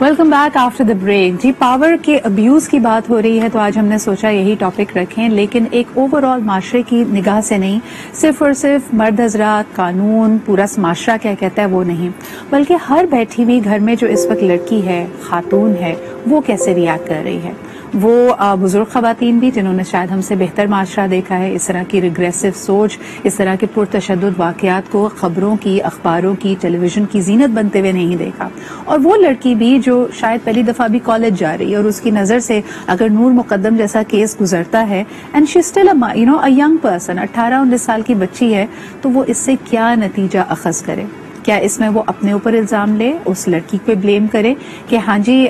Welcome back after the break. جی power کے abuse کی بات ہو رہی ہے تو آج ہم نے سوچا یہی ٹاپک رکھیں، لیکن ایک اوور آل معاشرے کی نگاہ سے نہیں، صرف اور صرف مرد حضرات، قانون، پورا معاشرہ کیا کہتا ہے وہ نہیں، بلکہ ہر بیٹھی ہوئی گھر میں جو اس وقت لڑکی ہے، خاتون ہے، وہ کیسے ریاکٹ کر رہی ہے. وہ بزرگ خواتین بھی جنہوں نے شاید ہم سے بہتر معاشرہ دیکھا ہے، اس طرح کی ریگریسو سوچ، اس طرح کے پرتشدد واقعات کو خبروں کی، اخباروں کی، ٹیلی ویژن کی زینت بنتے ہوئے نہیں دیکھا. اور وہ لڑکی بھی جو شاید پہلی دفعہ بھی کالج جا رہی ہے اور اس کی نظر سے اگر نور مقدم جیسا کیس گزرتا ہے and she still a young person, 18-19 سال کی بچی ہے، تو وہ اس سے کیا نتیجہ اخذ کرے؟ کیا اس میں وہ اپنے اوپر الزام لے، اس لڑکی پہ بلیم کرے کہ ہاں جی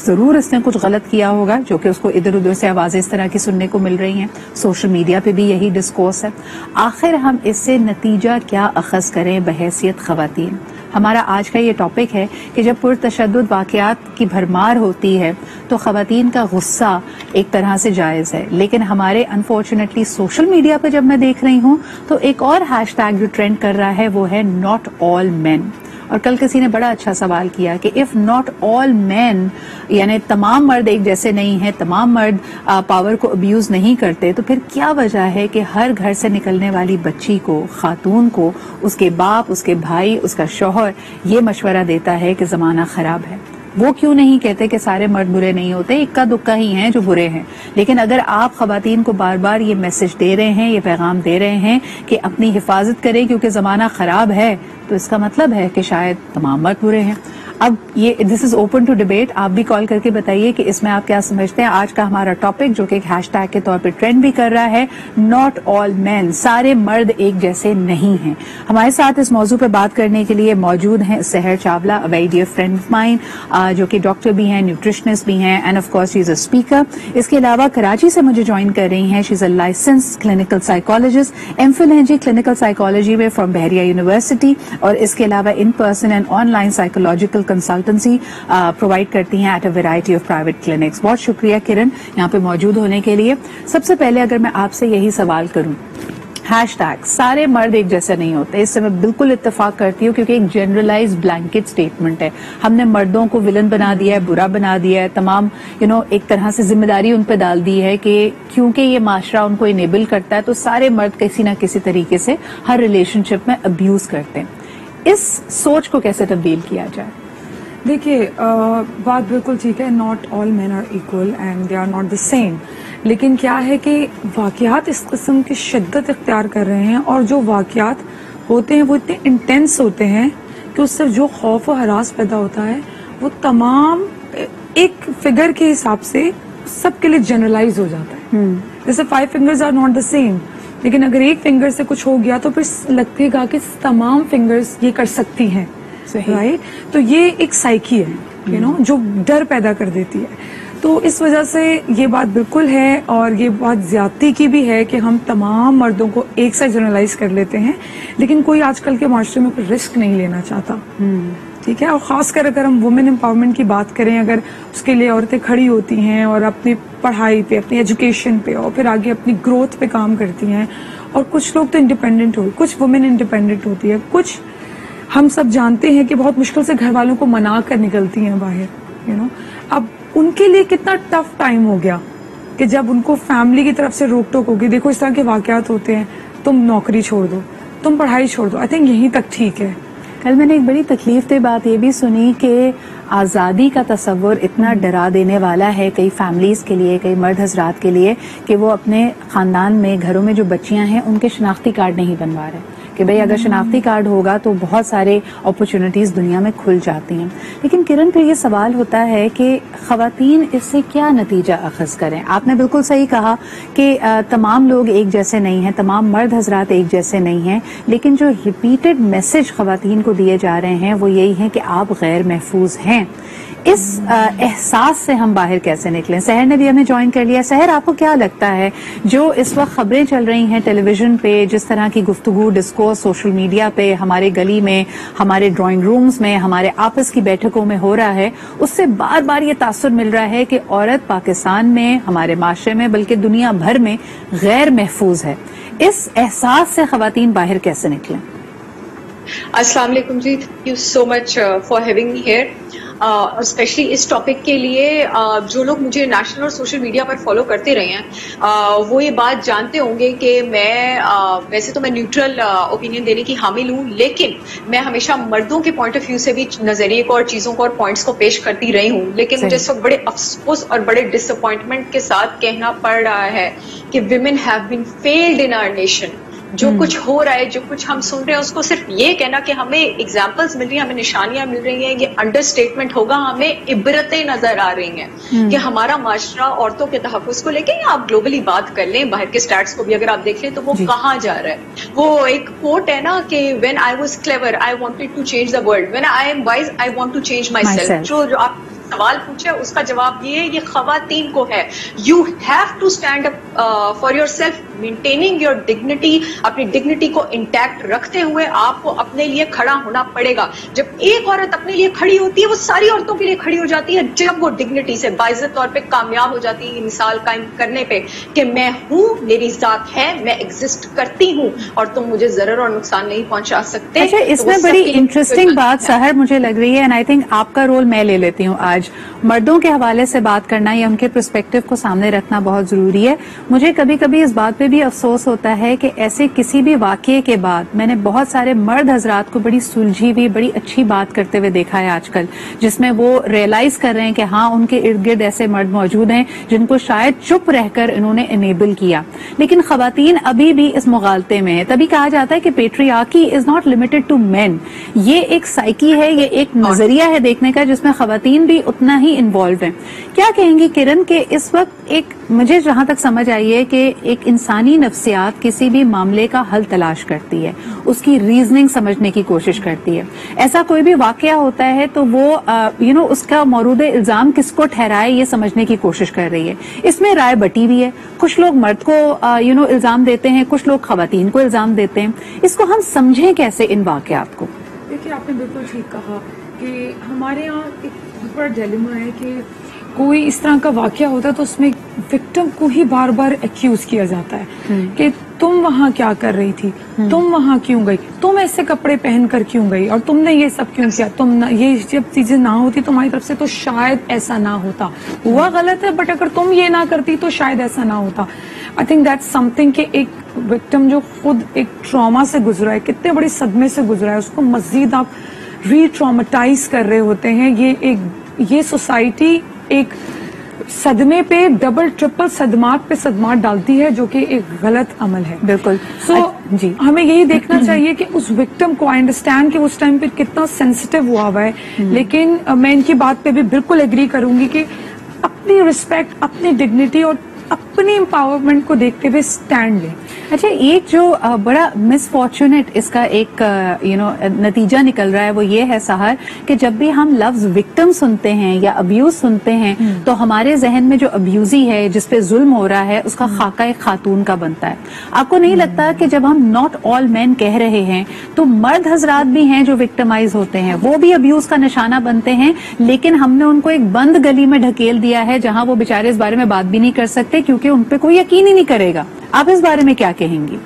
ضرور اس نے کچھ غلط کیا ہوگا، جو کہ اس کو ادھر ادھر سے آوازیں اس طرح کی سننے کو مل رہی ہیں، سوشل میڈیا پہ بھی یہی ڈسکورس ہے. آخر ہم اس سے نتیجہ کیا اخذ کریں بحیثیت خواتین؟ ہمارا آج کا یہ ٹاپک ہے کہ جب پرتشدد واقعات کی بھرمار ہوتی ہے تو خواتین کا غصہ ایک طرح سے جائز ہے، لیکن ہمارے انفارچونیٹلی سوشل میڈیا پہ جب میں دیکھ رہی ہوں تو ایک اور ہیش ٹیگ جو ٹرینڈ کر رہا ہے وہ ہے ناٹ آل مین. اور کل کسی نے بڑا اچھا سوال کیا کہ اف ناٹ آل مین، یعنی تمام مرد ایک جیسے نہیں ہیں، تمام مرد پاور کو ابیوز نہیں کرتے، تو پھر کیا وجہ ہے کہ ہر گھر سے نکلنے والی بچی کو، خاتون کو، اس کے باپ، اس کے بھائی، اس کا شوہر یہ مشورہ دیتا ہے کہ زمانہ خراب ہے؟ وہ کیوں نہیں کہتے کہ سارے مرد برے نہیں ہوتے، اکا دکا ہی ہیں جو برے ہیں؟ لیکن اگر آپ خواتین کو بار بار یہ میسج دے رہے ہیں، یہ پیغام دے رہے ہیں کہ اپنی حفاظت کریں کیونکہ زمانہ خراب ہے، تو اس کا مطلب ہے کہ شاید تمام مرد برے ہیں. اب یہ دس از اوپن ٹو ڈیبیٹ، آپ بھی کال کر کے بتائیے کہ اس میں آپ کیا سمجھتے ہیں. آج کا ہمارا ٹاپک جو کہ ایک ہیش ٹیگ کے طور پہ ٹرینڈ بھی کر رہا ہے، ناٹ آل مین، سارے مرد ایک جیسے نہیں ہیں. ہمارے ساتھ اس موضوع پہ بات کرنے کے لیے موجود ہیں سحر Chawla, a very dear friend of mine، جو کہ ڈاکٹر بھی ہیں، نیوٹریشنسٹ بھی ہیں، and of course she is a speaker. اس کے علاوہ کراچی سے مجھے جوائن کر رہی ہیں، she is a licensed clinical psychologist, M Phil ہیں جی کلینکل سائیکالوجی میں فرام بحریہ یونیورسٹی، اور اس کے علاوہ in person and online psychological consultancy provide کرتی ہیں at a variety of private clinics. بہت شکریہ کرن یہاں پہ موجود ہونے کے لیے. سب سے پہلے اگر میں آپ سے یہی سوال کروں، ہیش ٹیگ سارے مرد ایک جیسے نہیں ہوتے، اس سے میں بالکل اتفاق کرتی ہوں کیونکہ ایک جنرلائز بلینکٹ سٹیٹمنٹ ہے. ہم نے مردوں کو ولن بنا دیا ہے، برا بنا دیا ہے، تمام ایک طرح سے ذمہ داری ان پہ ڈال دی ہے کہ کیونکہ یہ معاشرہ ان کو انیبل کرتا ہے تو سارے مرد کسی نہ کسی طریقے سے ہر ریلیشن شپ میں ابیوز کرتے ہیں. اس سوچ کو کیسے تبدیل کیا جائے؟ دیکھیے بات بالکل ٹھیک ہے، not all men are equal and they are not the same, لیکن کیا ہے کہ واقعات اس قسم کی شدت اختیار کر رہے ہیں، اور جو واقعات ہوتے ہیں وہ اتنے انٹینس ہوتے ہیں کہ اس سے جو خوف و ہراس پیدا ہوتا ہے وہ تمام ایک فگر کے حساب سے سب کے لیے جنرلائز ہو جاتا ہے. جیسے 5 fingers are not the same, لیکن اگر ایک فنگر سے کچھ ہو گیا تو پھر لگے گا کہ تمام فنگرز یہ کر سکتی ہیں، رائٹ؟ تو یہ ایک سائیکی ہے جو ڈر پیدا کر دیتی ہے. تو اس وجہ سے یہ بات بالکل ہے، اور یہ بات زیادتی کی بھی ہے کہ ہم تمام مردوں کو ایک ساتھ جنرلائز کر لیتے ہیں، لیکن کوئی آج کل کے معاشرے میں کوئی رسک نہیں لینا چاہتا. ٹھیک ہے، اور خاص کر اگر ہم وومن امپاورمنٹ کی بات کریں، اگر اس کے لیے عورتیں کھڑی ہوتی ہیں اور اپنی پڑھائی پہ، اپنی ایجوکیشن پہ، اور پھر آگے اپنی گروتھ پہ کام کرتی ہیں، اور کچھ لوگ تو انڈیپینڈنٹ ہو، کچھ وومن انڈیپینڈنٹ ہوتی ہے، کچھ ہم سب جانتے ہیں کہ بہت مشکل سے گھر والوں کو منا کر نکلتی ہیں باہر. اب ان کے لیے کتنا ٹف ٹائم ہو گیا کہ جب ان کو فیملی کی طرف سے روک ٹوک ہوگی. دیکھو اس طرح کے واقعات ہوتے ہیں، تم نوکری چھوڑ دو، تم پڑھائی چھوڑ دو. آئی تھنک یہیں تک ٹھیک ہے. کل میں نے ایک بڑی تکلیف دہ بات یہ بھی سنی کہ آزادی کا تصور اتنا ڈرا دینے والا ہے کئی فیملیز کے لیے، کئی مرد حضرات کے لیے، کہ وہ اپنے خاندان میں، گھروں میں جو بچیاں ہیں ان کے شناختی کارڈ نہیں بنوا رہے کہ بھئی اگر شناختی کارڈ ہوگا تو بہت سارے اپرچونٹیز دنیا میں کھل جاتی ہیں. لیکن کرن پھر یہ سوال ہوتا ہے کہ خواتین اس سے کیا نتیجہ اخذ کریں؟ آپ نے بالکل صحیح کہا کہ تمام لوگ ایک جیسے نہیں ہیں، تمام مرد حضرات ایک جیسے نہیں ہیں، لیکن جو ریپیٹڈ میسج خواتین کو دیے جا رہے ہیں وہ یہی ہے کہ آپ غیر محفوظ ہیں. اس احساس سے ہم باہر کیسے نکلیں؟ سحر نے بھی ہمیں جوائن کر لیا. سحر، آپ کو کیا لگتا ہے جو اس وقت خبریں چل رہی ہیں ٹیلی ویژن پہ، جس طرح کی گفتگو، ڈسکورس سوشل میڈیا پہ، ہمارے گلی میں، ہمارے ڈرائنگ رومز میں، ہمارے آپس کی بیٹھکوں میں ہو رہا ہے، اس سے بار بار یہ تاثر مل رہا ہے کہ عورت پاکستان میں، ہمارے معاشرے میں، بلکہ دنیا بھر میں غیر محفوظ ہے. اس احساس سے خواتین باہر کیسے نکلیں؟ السلام علیکم جی، thank you so much for having me here. Specially اس ٹاپک کے لیے جو لوگ مجھے نیشنل اور سوشل میڈیا پر فالو کرتے رہے ہیں وہ یہ بات جانتے ہوں گے کہ میں ویسے تو میں نیوٹرل اوپینین دینے کی حامل ہوں، لیکن میں ہمیشہ مردوں کے پوائنٹ آف ویو سے بھی نظریے کو اور چیزوں کو اور پوائنٹس کو پیش کرتی رہی ہوں. لیکن مجھے اس وقت بڑے افسوس اور بڑے ڈس اپوائنٹمنٹ کے ساتھ کہنا پڑ رہا ہے کہ women have been field in our nation. جو کچھ ہو رہا ہے، جو کچھ ہم سن رہے ہیں، اس کو صرف یہ کہنا کہ ہمیں ایگزامپلس مل رہی ہیں، ہمیں نشانیاں مل رہی ہیں، یہ انڈر اسٹیٹمنٹ ہوگا. ہمیں عبرتیں نظر آ رہی ہیں کہ ہمارا معاشرہ عورتوں کے تحفظ کو لے کے، آپ گلوبلی بات کر لیں، باہر کے اسٹیٹس کو بھی اگر آپ دیکھ لیں تو وہ کہاں جا رہا ہے. وہ ایک کوٹ ہے نا کہ when I was clever I wanted to change the world, when I am wise I want to change myself. جو آپ سوال پوچھے اس کا جواب یہ ہے، یہ خواتین کو ہے. You have to stand up for yourself, maintaining your dignity. اپنی ڈگنیٹی کو انٹیکٹ رکھتے ہوئے آپ کو اپنے لیے کھڑا ہونا پڑے گا. جب ایک عورت اپنے لیے کھڑی ہوتی ہے، وہ ساری عورتوں کے لیے کھڑی ہو جاتی ہے. جب وہ ڈگنیٹی سے باعزت طور پہ کامیاب ہو جاتی ہے مثال قائم کرنے پہ کہ میں ہوں، میری ذات ہے، میں ایگزسٹ کرتی ہوں اور تم مجھے ضرر اور نقصان نہیں پہنچا سکتے. اچھا، اس میں بڑی انٹرسٹنگ بات سحر مجھے لگ رہی ہے، اینڈ آئی تھنک آپ کا رول میں لے لیتی ہوں. آج مردوں کے حوالے سے بات کرنا یا ان کے پرسپیکٹو کو سامنے رکھنا بہت ضروری ہے. مجھے کبھی کبھی اس بات پہ بھی افسوس ہوتا ہے کہ ایسے کسی بھی واقعے کے بعد میں نے بہت سارے مرد حضرات کو بڑی سلجھی ہوئی، بڑی اچھی بات کرتے ہوئے دیکھا ہے آج کل، جس میں وہ ریئلائز کر رہے ہیں کہ ہاں ان کے ارد گرد ایسے مرد موجود ہیں جن کو شاید چپ رہ کر انہوں نے انیبل کیا. لیکن خواتین ابھی بھی اس مغالطے میں ہے. تبھی کہا جاتا ہے کہ patriarchy is not limited to men. یہ ایک سائیکی ہے، یہ ایک نظریہ ہے دیکھنے کا جس میں خواتین بھی اتنا ہی انوالو ہیں. کیا کہیں گی کرن کہ اس وقت ایک مجھے جہاں تک سمجھ آئی ہے کہ ایک انسانی نفسیات کسی بھی معاملے کا حل تلاش کرتی ہے، اس کی ریزننگ سمجھنے کی کوشش کرتی ہے. ایسا کوئی بھی واقعہ ہوتا ہے تو وہ اس کا مورود الزام کس کو ٹھہرائے یہ سمجھنے کی کوشش کر رہی ہے. اس میں رائے بٹی بھی ہے، کچھ لوگ مرد کو الزام دیتے ہیں، کچھ لوگ خواتین کو الزام دیتے ہیں. اس کو ہم سمجھیں کیسے ان واقعات کو؟ دیکھیے، آپ نے بالکل ٹھیک کہا کہ ہمارے یہاں ایک بہت بڑا ڈیلیما ہے کہ کوئی اس طرح کا واقعہ ہوتا ہے تو اس میں وکٹم کو ہی بار بار ایکیوز کیا جاتا ہے کہ تم وہاں کیا کر رہی تھی، تم وہاں کیوں گئی، تم ایسے کپڑے پہن کر کیوں گئی، اور تم نے یہ سب کیوں کیا، یہ جب چیزیں نہ ہوتی تمہاری طرف سے تو شاید ایسا نہ ہوتا. ہوا غلط ہے بٹ اگر تم یہ نہ کرتی تو شاید ایسا نہ ہوتا. I think that's some thing کہ ایک وکٹم جو خود ایک ٹراما سے گزرا ہے، کتنے بڑے صدمے سے گزرا ہے، اس کو مزید آپ ری ٹرامیٹائز کر رہے ہوتے ہیں. یہ سوسائٹی ایک صدمے پہ ڈبل ٹرپل صدمات پہ صدمات ڈالتی ہے، جو کہ ایک غلط عمل ہے. بالکل. جی، ہمیں یہی دیکھنا چاہیے کہ اس وکٹم کو، آئی انڈرسٹینڈ کہ اس ٹائم پہ کتنا سینسٹیو ہوا ہے، لیکن میں ان کی بات پہ بھی بالکل ایگری کروں گی کہ اپنی رسپیکٹ، اپنی ڈگنیٹی اور اپنی امپاورمنٹ کو دیکھتے ہوئے سٹینڈ لیں. اچھا، ایک جو بڑا مس فارچونیٹ اس کا ایک نتیجہ نکل رہا ہے وہ یہ ہے سحر کہ جب بھی ہم لفظ وکٹم سنتے ہیں یا ابیوز سنتے ہیں تو ہمارے ذہن میں جو ابیوزی ہے، جس پہ ظلم ہو رہا ہے، اس کا خاکہ ایک خاتون کا بنتا ہے. آپ کو نہیں لگتا کہ جب ہم ناٹ آل مین کہہ رہے ہیں تو مرد حضرات بھی ہیں جو وکٹمائز ہوتے ہیں، وہ بھی ابیوز کا نشانہ بنتے ہیں، لیکن ہم نے ان کو ایک بند گلی میں ڈھکیل دیا ہے جہاں وہ بیچارے اس بارے میں بات بھی نہیں کر سکتے کیونکہ ان پہ کوئی یقین ہی نہیں کرے گا. آپ اس بارے میں کیا کہیں گی؟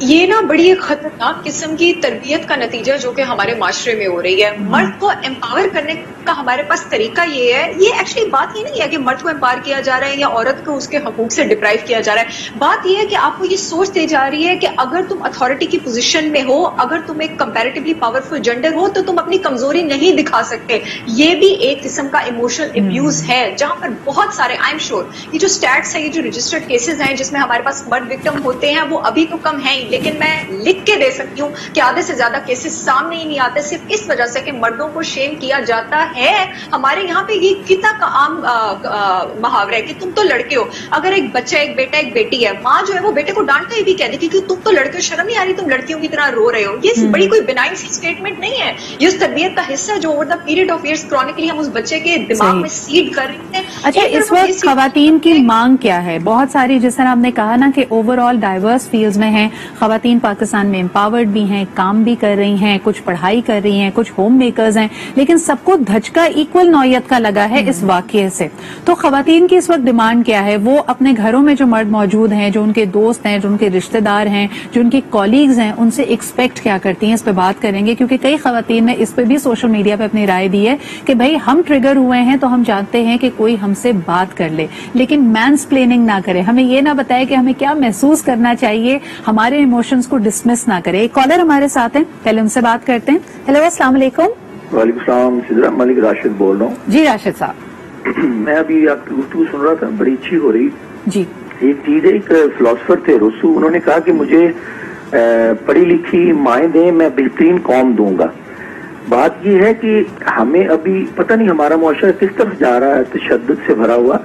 یہ نا بڑی ایک خطرناک قسم کی تربیت کا نتیجہ جو کہ ہمارے معاشرے میں ہو رہی ہے. مرد کو امپاور کرنے کا ہمارے پاس طریقہ یہ ہے، یہ ایکچولی بات یہ نہیں ہے کہ مرد کو امپاور کیا جا رہا ہے یا عورت کو اس کے حقوق سے ڈپرائیو کیا جا رہا ہے. بات یہ ہے کہ آپ کو یہ سوچ دی جا رہی ہے کہ اگر تم اتھارٹی کی پوزیشن میں ہو، اگر تم ایک کمپیریٹیولی پاورفل جینڈر ہو تو تم اپنی کمزوری نہیں دکھا سکتے. یہ بھی ایک قسم کا ایموشنل ابیوز ہے، جہاں پر بہت سارے آئی ایم شیور یہ جو اسٹیٹس ہیں، یہ جو رجسٹرڈ کیسز ہیں جس میں ہمارے پاس مرد وکٹم ہوتے ہیں، وہ ابھی تو کم ہیں، لیکن میں لکھ کے دے سکتی ہوں کہ آدھے سے زیادہ کیسز سامنے ہی نہیں آتے صرف اس وجہ سے کہ مردوں کو شیم کیا جاتا ہے. ہمارے یہاں پہ یہ کتنا کا عام محاورہ ہے کہ تم تو لڑکے ہو. اگر ایک بچہ، ایک بیٹا، ایک بیٹی ہے، ماں جو ہے وہ بیٹے کو ڈانٹتے ہوئے بھی کہہ دیتی کہ تم تو لڑکے ہو، شرم نہیں آ رہی تم لڑکیوں کی طرح رو رہے ہو. یہ بڑی کوئی بنائن سی اسٹیٹمنٹ نہیں ہے، یہ اس تربیت کا حصہ ہے جو over the period of years chronically ہم اس بچے کے دماغ میں سیڈ کر رہے ہیں. اچھا، اس وقت خواتین کی مانگ کیا ہے؟ بہت ساری، جس طرح آپ نے کہا نا کہ اوور آل ڈائیورس فیلڈز میں ہیں، خواتین پاکستان میں امپاورڈ بھی ہیں, کام بھی کر رہی ہیں, کچھ پڑھائی کر رہی ہیں, کچھ ہوم میکرز ہیں, لیکن سب کو دھچکا ایکول نوعیت کا لگا ہے اس واقعے سے. تو خواتین کی اس وقت ڈیمانڈ کیا ہے؟ وہ اپنے گھروں میں جو مرد موجود ہیں, جو ان کے دوست ہیں, جو ان کے رشتہ دار ہیں, جو ان کے کولیگز ہیں, ان سے ایکسپیکٹ کیا کرتی ہیں, اس پہ بات کریں گے. کیونکہ کئی خواتین نے اس پہ بھی سوشل میڈیا پہ اپنی رائے دی ہے کہ بھائی ہم ٹریگر ہوئے ہیں تو ہم چاہتے ہیں کہ کوئی ہم سے بات کر لے, لیکن مینس پلیننگ نہ کرے, ہمیں یہ نہ بتائے کہ ہمیں کیا محسوس کرنا چاہیے, ہمارے ایموشنز کو ڈسمس نہ کرے. ایک کالر ہمارے ساتھ ہیں, پہلے ان سے بات کرتے ہیں. ہیلو, السلام علیکم. وعلیکم السلام, سدرا ملک راشد بول رہا ہوں. جی راشد صاحب. میں ابھی آپ کی گفتگو سن رہا تھا, بڑی اچھی ہو رہی. جی, ایک چیز ہے, ایک فلاسفر تھے روسو, انہوں نے کہا کہ مجھے پڑھی لکھی مائیں دیں, میں بہترین قوم دوں گا. بات یہ ہے کہ ہمیں ابھی پتہ نہیں ہمارا معاشرہ کس طرف جا رہا ہے, تشدد سے بھرا ہوا.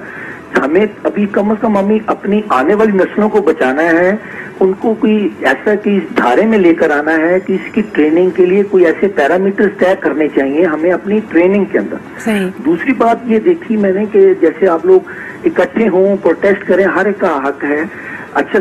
ہمیں ابھی کم از کم ہمیں اپنی آنے والی نسلوں کو بچانا ہے, ان کو کوئی ایسا کہ اس دھارے میں لے کر آنا ہے کہ اس کی ٹریننگ کے لیے کوئی ایسے پیرامیٹر طے کرنے چاہیے ہمیں اپنی ٹریننگ کے اندر. صحیح. دوسری بات یہ دیکھی میں نے کہ جیسے آپ لوگ اکٹھے ہوں, پروٹیسٹ کریں, ہر ایک کا حق ہے. اچھا,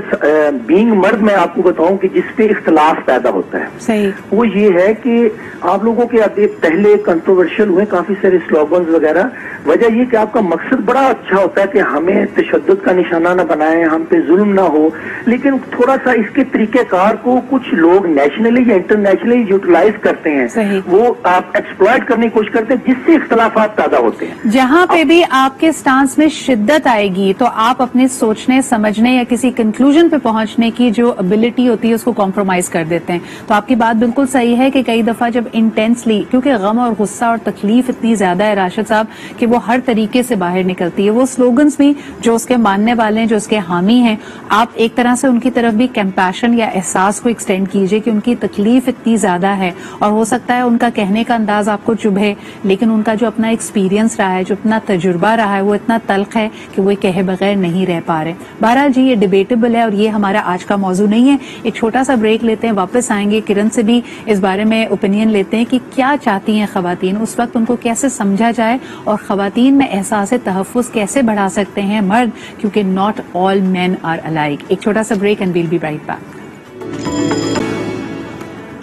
بینگ مرد میں آپ کو بتاؤں کہ جس پہ اختلاف پیدا ہوتا ہے صحیح, وہ یہ ہے کہ آپ لوگوں کے پہلے کنٹروورشل ہوئے کافی سارے سلوگنز وغیرہ. وجہ یہ کہ آپ کا مقصد بڑا اچھا ہوتا ہے کہ ہمیں تشدد کا نشانہ نہ بنائیں, ہم پہ ظلم نہ ہو, لیکن تھوڑا سا اس کے طریقہ کار کو کچھ لوگ نیشنلی یا انٹرنیشنلی یوٹیلائز کرتے ہیں, وہ آپ ایکسپلائٹ کرنے کی کوشش کرتے ہیں, جس سے اختلافات پیدا ہوتے ہیں. جہاں پہ بھی آپ کے سٹانس میں شدت آئے گی تو آپ اپنے سوچنے سمجھنے یا کسی کنکلوژن پہ پہنچنے کی جو ابیلٹی ہوتی ہے اس کو کمپرومائز کر دیتے ہیں. تو آپ کی بات بالکل صحیح ہے کہ کئی دفعہ جب انٹینسلی, کیونکہ غم اور غصہ اور تکلیف اتنی زیادہ ہے راشد صاحب کہ وہ ہر طریقے سے باہر نکلتی ہے. وہ سلوگنز بھی جو اس کے ماننے والے ہیں, جو اس کے حامی ہیں, آپ ایک طرح سے ان کی طرف بھی کمپیشن یا احساس کو ایکسٹینڈ کیجئے کہ ان کی تکلیف اتنی زیادہ ہے اور ہو سکتا ہے ان کا کہنے کا انداز آپ کو چبھے, لیکن ان کا جو اپنا ایکسپیرینس رہا ہے, جو اپنا تجربہ رہا ہے, وہ اتنا تلخ ہے کہ وہ کہے بغیر نہیں رہ پا رہے. بہرحال جی, یہ ڈیبیٹیبل ہے اور یہ ہمارا آج کا موضوع نہیں ہے. ایک چھوٹا سا بریک لیتے ہیں, واپس آئیں گے, کرن سے بھی اس بارے میں اوپینین لیتے ہیں کہ کیا چاہتی ہیں خواتین, اس وقت ان کو کیسے سمجھا جائے اور خواتین میں احساس تحفظ کیسے بڑھا سکتے ہیں مرد, کیونکہ not all men are alike. ایک چھوٹا سا break and we'll be right back.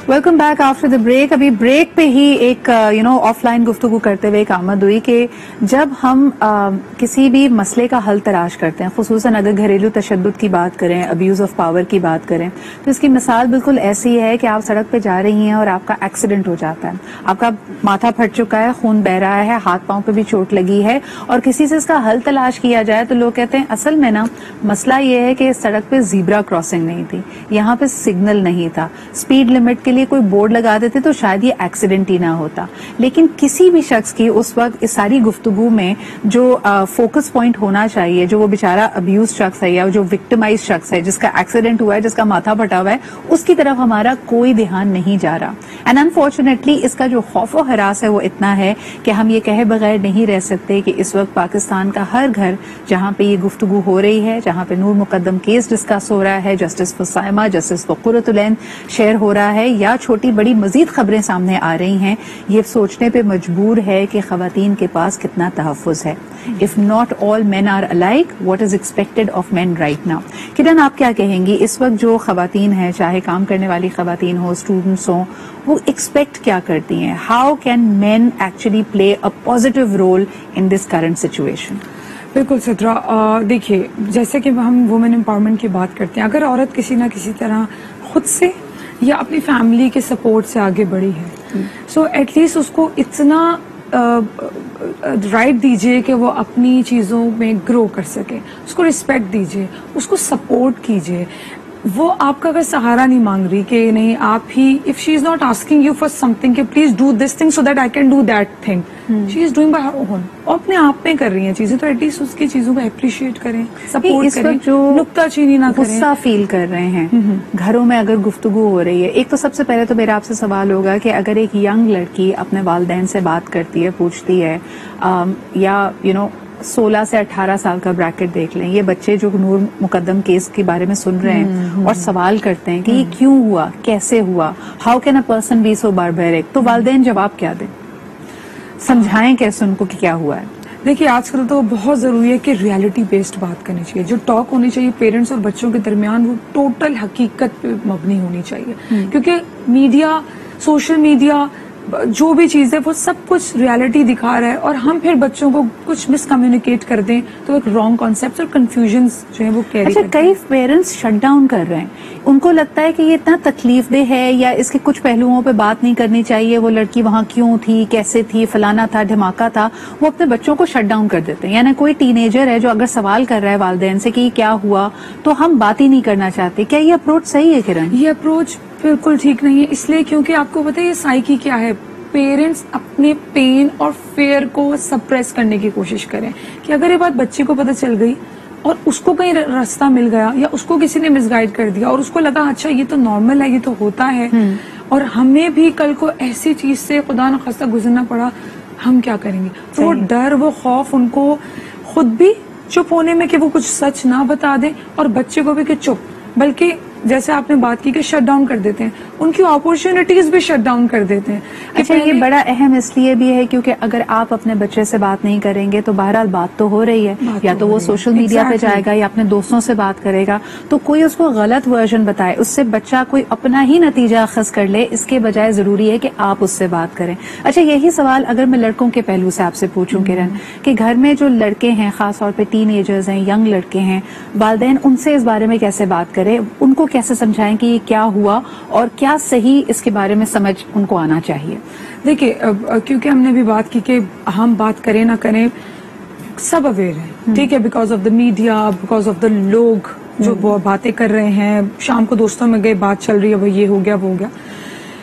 Welcome back after the break. ابھی بریک پہ ہی ایک آف لائن گفتگو کرتے ہوئے ایک آمد ہوئی کہ جب ہم کسی بھی مسئلے کا حل تلاش کرتے ہیں, خصوصاً اگر گھریلو تشدد کی بات کریں, ابیوز آف پاور کی بات کریں, تو اس کی مثال بالکل ایسی ہے کہ آپ سڑک پہ جا رہی ہیں اور آپ کا ایکسیڈنٹ ہو جاتا ہے, آپ کا ماتھا پھٹ چکا ہے, خون بہ رہا ہے, ہاتھ پاؤں پہ بھی چوٹ لگی ہے, اور کسی سے اس کا حل تلاش کیا جائے تو لوگ کہتے ہیں اصل میں نا مسئلہ یہ ہے کہ سڑک پہ زیبرا کراسنگ نہیں تھی, یہاں پہ سگنل نہیں تھا, اسپیڈ لمٹ کے لیے کوئی بورڈ لگا دیتے تو شاید یہ ایکسیڈنٹ ہی نہ ہوتا. لیکن کسی بھی شخص کی اس وقت اس ساری گفتگو میں جو فوکس پوائنٹ ہونا چاہیے, جو وہ بیچارہ ابیوز شخص ہے یا جو وکٹمائز شخص ہے, جس کا ایکسیڈنٹ ہوا ہے, جس کا ماتھا پھٹا ہوا ہے, اس کی طرف ہمارا کوئی دھیان نہیں جا رہا. اینڈ انفارچونیٹلی اس کا جو خوف و ہراس ہے وہ اتنا ہے کہ ہم یہ کہے بغیر نہیں رہ سکتے کہ اس وقت پاکستان کا ہر گھر جہاں پہ یہ گفتگو ہو رہی ہے, جہاں پہ نور مقدم کیس ڈسکس ہو رہا ہے, justice for Saima, justice for Quratulain share ہو رہا ہے, یا چھوٹی بڑی مزید خبریں سامنے آ رہی ہیں, یہ سوچنے پہ مجبور ہے کہ خواتین کے پاس کتنا تحفظ ہے. If not all men are alike, what is expected of men right now? کرن, آپ کیا کہیں گی اس وقت جو خواتین ہیں, چاہے کام کرنے والی خواتین ہوں, اسٹوڈنٹس ہوں, وہ ایکسپیکٹ کیا کرتی ہیں؟ How can men actually play a positive role in this current situation? بالکل سترا, دیکھیے جیسے کہ ہم وومن امپاورمنٹ کی بات کرتے ہیں, اگر عورت کسی نہ کسی طرح خود سے یا اپنی فیملی کے سپورٹ سے آگے بڑھی ہے, سو ایٹ لیسٹ اس کو اتنا رائٹ دیجیے کہ وہ اپنی چیزوں میں گرو کر سکے, اس کو رسپیکٹ دیجیے, اس کو سپورٹ کیجیے. وہ آپ کا اگر سہارا نہیں مانگ رہی کہ نہیں آپ ہی, if she is not asking you for something کہ please do this thing so that I can do that thing, she is doing by her own, اور اپنے آپ میں کر رہی ہیں چیزیں, تو ایٹ لیسٹ اس کی چیزوں کو اپریشیٹ کریں, سپورٹ کریں, جو نکتہ چینی نہ کریں. غصہ فیل کر رہے ہیں گھروں میں اگر گفتگو ہو رہی ہے, ایک تو سب سے پہلے تو میرا آپ سے سوال ہوگا کہ اگر ایک ینگ لڑکی اپنے والدین سے بات کرتی ہے, پوچھتی ہے, یا 16 سے 18 سال کا بریکٹ دیکھ لیں, یہ بچے جو نور مقدم کیس کے بارے میں سن رہے ہیں اور سوال کرتے ہیں کہ یہ کیوں ہوا, کیسے ہوا, how can a person be so barbaric, تو والدین جواب کیا دیں, سمجھائیں کیسے ان کو کہ کیا ہوا ہے؟ دیکھیے آج کل تو بہت ضروری ہے کہ ریالٹی بیسڈ بات کرنی چاہیے. جو ٹاک ہونی چاہیے پیرنٹس اور بچوں کے درمیان وہ ٹوٹل حقیقت پہ مبنی ہونی چاہیے, کیونکہ میڈیا, سوشل میڈیا, جو بھی چیز ہے وہ سب کچھ ریالٹی دکھا رہا ہے, اور ہم پھر بچوں کو کچھ مس کمیونیکیٹ کر دیں تو ایک رانگ کانسیپٹ اور کنفیوژنز جو ہے وہ کیری اچھا, کئی پیرنٹس شٹ ڈاؤن کر رہے ہیں, ان کو لگتا ہے کہ یہ اتنا تکلیف دہ ہے یا اس کے کچھ پہلوؤں پہ بات نہیں کرنی چاہیے, وہ لڑکی وہاں کیوں تھی, کیسے تھی, فلانا تھا, دھماکہ تھا, وہ اپنے بچوں کو شٹ ڈاؤن کر دیتے ہیں. یعنی کوئی ٹین ایجر ہے جو اگر سوال کر رہا ہے والدین سے کہ یہ کیا ہوا تو ہم بات ہی نہیں کرنا چاہتے. کیا یہ اپروچ صحیح ہے کرن؟ یہ اپروچ بالکل ٹھیک نہیں ہے, اس لیے کیونکہ آپ کو پتہ ہے یہ سائیکی کیا ہے. پیرنٹس اپنے پین اور فیئر کو سپریس کرنے کی کوشش کریں کہ اگر یہ بات بچے کو پتہ چل گئی اور اس کو کہیں راستہ مل گیا یا اس کو کسی نے مس گائیڈ کر دیا اور اس کو لگا اچھا یہ تو نارمل ہے, یہ تو ہوتا ہے, اور ہمیں بھی کل کو ایسی چیز سے خدا نخواستہ گزرنا پڑا, ہم کیا کریں گے؟ تو وہ ڈر, وہ خوف ان کو خود بھی چپ ہونے میں کہ وہ کچھ سچ نہ بتا دیں, اور بچے کو بھی کہ چپ, بلکہ جیسے آپ نے بات کی کہ شٹ ڈاؤن کر دیتے ہیں, ان کی اپورچونٹیز بھی شٹ ڈاؤن کر دیتے ہیں. اچھا, یہ بڑا اہم اس لیے بھی ہے کیونکہ اگر آپ اپنے بچے سے بات نہیں کریں گے تو بہرحال بات تو ہو رہی ہے, یا تو وہ سوشل میڈیا پہ جائے گا یا اپنے دوستوں سے بات کرے گا, تو کوئی اس کو غلط ورژن بتائے, اس سے بچہ کوئی اپنا ہی نتیجہ اخذ کر لے, اس کے بجائے ضروری ہے کہ آپ اس سے بات کریں. اچھا, یہی سوال اگر میں لڑکوں کے پہلو سے آپ سے پوچھوں کرن, کہ گھر میں جو لڑکے ہیں, خاص طور پہ ٹین ایجرز ہیں, ینگ لڑکے ہیں, والدین ان سے اس بارے میں کیسے بات کریں, ان کو کیسے سمجھائیں کہ یہ کیا ہوا اور کیا صحیح اس کے بارے میں سمجھ ان کو آنا چاہیے؟ دیکھیے کیونکہ ہم نے بھی بات کی کہ ہم بات کریں نہ کریں سب اویئر ہیں, ٹھیک ہے, because of the media, because of the لوگ جو باتیں کر رہے ہیں, شام کو دوستوں میں گئے بات چل رہی ہے, وہ یہ ہو گیا وہ ہو گیا,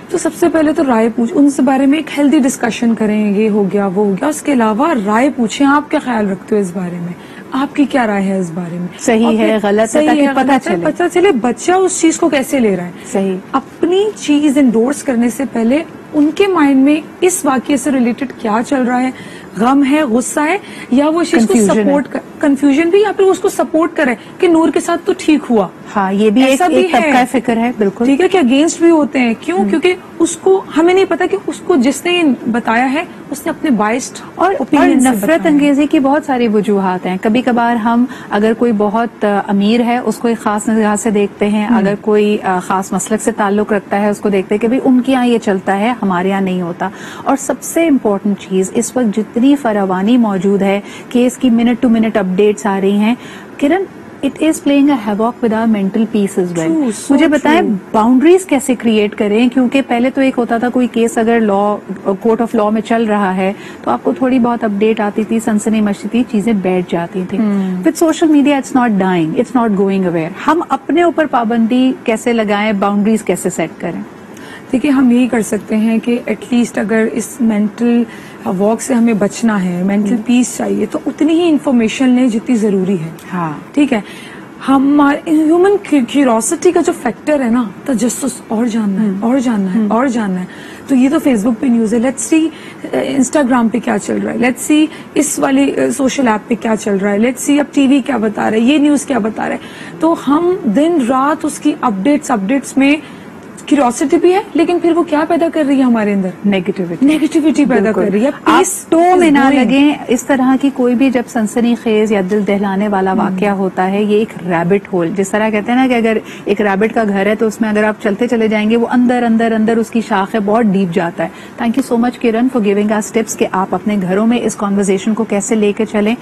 تو سب سے پہلے تو رائے پوچھ, ان سے بارے میں ایک ہیلدی ڈسکشن کریں, یہ ہو گیا وہ ہو گیا, اس کے علاوہ رائے پوچھیں آپ کیا خیال رکھتے ہو اس بارے میں, آپ کی کیا رائے ہے اس بارے میں, صحیح ہے غلط ہے, تاکہ پتہ چلے بچہ اس چیز کو کیسے لے رہا ہے. صحیح, اپنی چیز انڈورس کرنے سے پہلے ان کے مائنڈ میں اس واقعے سے ریلیٹڈ کیا چل رہا ہے, غم ہے, غصہ ہے, یا وہ اس چیز کو سپورٹ, کنفیوژن بھی, یا پھر اس کو سپورٹ کرے کہ نور کے ساتھ تو ٹھیک ہوا. ہاں, یہ بھی ایک طبقہ فکر ہے, بالکل ٹھیک ہے, کہ اگینسٹ بھی ہوتے ہیں. کیوں؟ کیونکہ اس کو ہمیں نہیں پتا کہ اس کو جس نے بتایا ہے اس نے اپنے بائسڈ اور نفرت انگیزی کی بہت ساری وجوہات ہیں. کبھی کبھار ہم اگر کوئی بہت امیر ہے اس کو ایک خاص نگاہ سے دیکھتے ہیں, اگر کوئی خاص مسلک سے تعلق رکھتا ہے اس کو دیکھتے ہیں کہ ان کے یہاں یہ چلتا ہے, ہمارے یہاں نہیں ہوتا. اور سب سے امپورٹنٹ چیز, اس وقت جتنی فراوانی موجود ہے کہ اس کی منٹ ٹو منٹ اپڈیٹس آ رہی ہیں کرن, It is playing a havoc with our mental peace as well. مجھے بتائیں باؤنڈریز کیسے کریٹ کریں, کیونکہ پہلے تو ایک ہوتا تھا کوئی کیس اگر کورٹ آف لا میں چل رہا ہے تو آپ کو تھوڑی بہت اپڈیٹ آتی تھی, سنسنی مچتی تھی, چیزیں بیٹھ جاتی تھیں. With social media it's not dying, it's not going aware. ہم اپنے اوپر پابندی کیسے لگائیں, باؤنڈریز کیسے سیٹ کریں؟ دیکھیے ہم یہی کر سکتے ہیں کہ ایٹ لیسٹ اگر اس مینٹل واک سے ہمیں بچنا ہے, مینٹل پیس چاہیے, تو اتنی ہی انفارمیشن لیں جتنی ضروری ہے. ہاں, ٹھیک ہے. ہمارے ہیومن کیوریوسٹی کا جو فیکٹر ہے نا, تجسس, اور جاننا ہے اور جاننا ہے اور جاننا ہے. تو یہ تو فیس بک پہ نیوز ہے, لیٹس سی انسٹاگرام پہ کیا چل رہا ہے, لیٹس سی اس والی سوشل ایپ پہ کیا چل رہا ہے, لیٹس سی اب ٹی وی کیا بتا رہا ہے, یہ نیوز کیا بتا رہا ہے. تو ہم دن رات اس کی اپڈیٹس میں کیوریوسٹی بھی ہے, لیکن پھر وہ کیا پیدا کر رہی ہے ہمارے اندر, نیگیٹیوٹی پیدا کر رہی ہے. آپ تو میں نہ لگیں, اس طرح کی کوئی بھی جب سنسنی خیز یا دل دہلانے والا واقعہ ہوتا ہے, یہ ایک ریبٹ ہول, جس طرح کہتے ہیں نا کہ اگر ایک ریبٹ کا گھر ہے تو اس میں اگر آپ چلتے چلے جائیں گے وہ اندر اندر اندر اس کی شاخ ہے, بہت ڈیپ جاتا ہے. تھینک یو سو مچ کرن فار گیونگ اس ٹپس کہ آپ اپنے گھروں میں اس کانورزیشن کو کیسے لے کے چلیں.